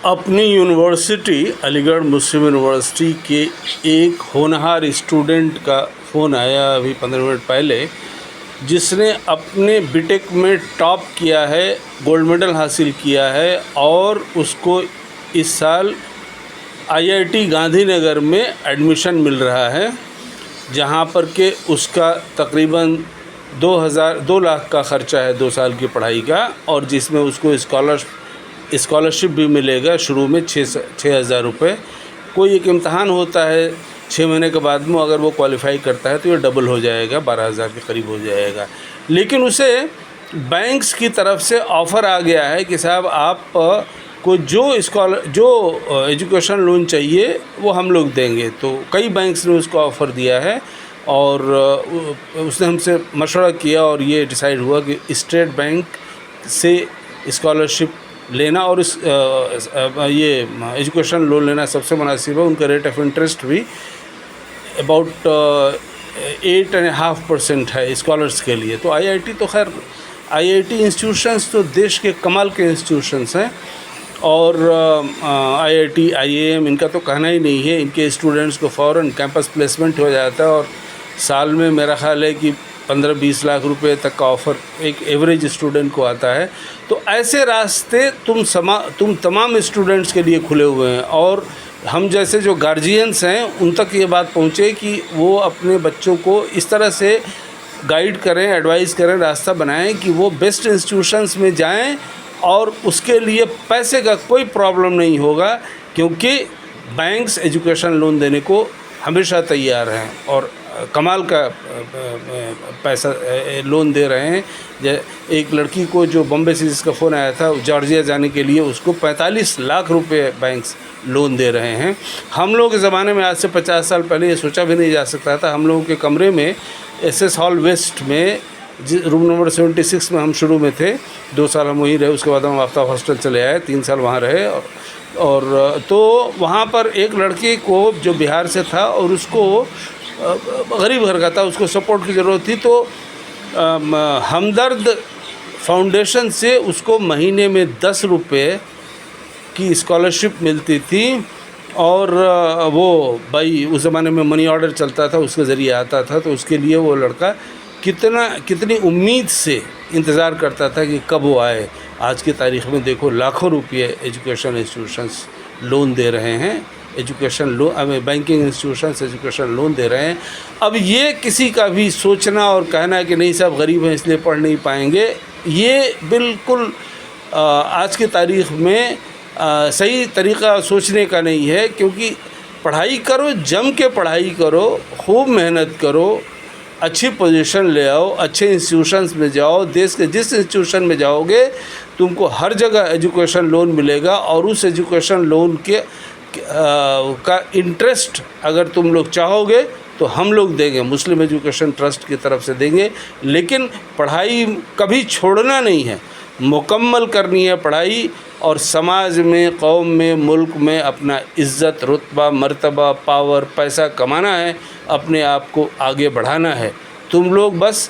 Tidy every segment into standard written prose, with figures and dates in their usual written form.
अपनी यूनिवर्सिटी अलीगढ़ मुस्लिम यूनिवर्सिटी के एक होनहार स्टूडेंट का फ़ोन आया अभी 15 मिनट पहले, जिसने अपने बीटेक में टॉप किया है, गोल्ड मेडल हासिल किया है और उसको इस साल आईआईटी गांधीनगर में एडमिशन मिल रहा है, जहां पर के उसका तकरीबन 2 लाख का ख़र्चा है 2 साल की पढ़ाई का, और जिसमें उसको स्कॉलरशिप भी मिलेगा शुरू में 6,000 रुपये। कोई एक इम्तहान होता है 6 महीने के बाद में, अगर वो क्वालिफाई करता है तो ये डबल हो जाएगा, 12,000 के करीब हो जाएगा। लेकिन उसे बैंक्स की तरफ से ऑफ़र आ गया है कि साहब आप को जो एजुकेशन लोन चाहिए वो हम लोग देंगे। तो कई बैंक्स ने उसको ऑफ़र दिया है और उसने हमसे मशवरा किया और ये डिसाइड हुआ कि स्टेट बैंक से स्कॉलरशिप लेना और ये एजुकेशन लोन लेना सबसे मुनासिब है। उनका रेट ऑफ इंटरेस्ट भी अबाउट 8.5% है स्कॉलर्स के लिए। तो आईआईटी तो खैर आईआईटी इंस्टीट्यूशंस तो देश के कमाल के इंस्टीट्यूशंस हैं, और आईआईटी आईएएम इनका तो कहना ही नहीं है। इनके स्टूडेंट्स को फ़ौरन कैंपस प्लेसमेंट हो जाता है और साल में मेरा ख़्याल है कि 15-20 लाख रुपए तक का ऑफ़र एक एवरेज स्टूडेंट को आता है। तो ऐसे रास्ते तुम तमाम स्टूडेंट्स के लिए खुले हुए हैं, और हम जैसे जो गार्जियंस हैं उन तक ये बात पहुँचे कि वो अपने बच्चों को इस तरह से गाइड करें, एडवाइस करें, रास्ता बनाएं कि वो बेस्ट इंस्टीट्यूशंस में जाएं, और उसके लिए पैसे का कोई प्रॉब्लम नहीं होगा, क्योंकि बैंक्स एजुकेशन लोन देने को हमेशा तैयार हैं और कमाल का पैसा लोन दे रहे हैं। एक लड़की को जो बॉम्बे से जिसका फ़ोन आया था जॉर्जिया जाने के लिए, उसको 45 लाख रुपए बैंक्स लोन दे रहे हैं। हम लोग के ज़माने में आज से 50 साल पहले ये सोचा भी नहीं जा सकता था। हम लोगों के कमरे में एसएस हॉल वेस्ट में रूम नंबर 76 में हम शुरू में थे, 2 साल हम वहीं रहे। उसके बाद हम आफ्ताब हॉस्टल चले आए, 3 साल वहाँ रहे। और तो वहाँ पर एक लड़के को जो बिहार से था और उसको गरीब घर का था, उसको सपोर्ट की ज़रूरत थी, तो हमदर्द फाउंडेशन से उसको महीने में 10 रुपये की स्कॉलरशिप मिलती थी। और वो भाई उस ज़माने में मनी ऑर्डर चलता था, उसके ज़रिए आता था। तो उसके लिए वो लड़का कितनी उम्मीद से इंतज़ार करता था कि कब वो आए। आज की तारीख़ में देखो लाखों रुपये एजुकेशन इंस्टीट्यूशंस लोन दे रहे हैं, education loan banking institutions education loan दे रहे हैं। अब ये किसी का भी सोचना और कहना कि नहीं साहब गरीब हैं इसलिए पढ़ नहीं पाएंगे, ये बिल्कुल आज की तारीख़ में सही तरीक़ा सोचने का नहीं है। क्योंकि पढ़ाई करो, जम के पढ़ाई करो, खूब मेहनत करो, अच्छी पोजीशन ले आओ, अच्छे इंस्टीट्यूशंस में जाओ। देश के जिस इंस्टीट्यूशन में जाओगे तुमको हर जगह एजुकेशन लोन मिलेगा, और उस एजुकेशन लोन के का इंटरेस्ट अगर तुम लोग चाहोगे तो हम लोग देंगे, मुस्लिम एजुकेशन ट्रस्ट की तरफ से देंगे। लेकिन पढ़ाई कभी छोड़ना नहीं है, मुकम्मल करनी है पढ़ाई, और समाज में, कौम में, मुल्क में अपना इज़्ज़त, रुतबा, मर्तबा, पावर, पैसा कमाना है, अपने आप को आगे बढ़ाना है। तुम लोग बस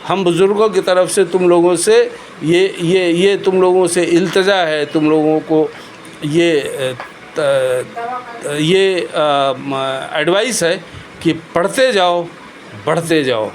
हम बुज़ुर्गों की तरफ से तुम लोगों से ये तुम लोगों से इल्तिजा है, तुम लोगों को ये एडवाइस है कि पढ़ते जाओ, बढ़ते जाओ।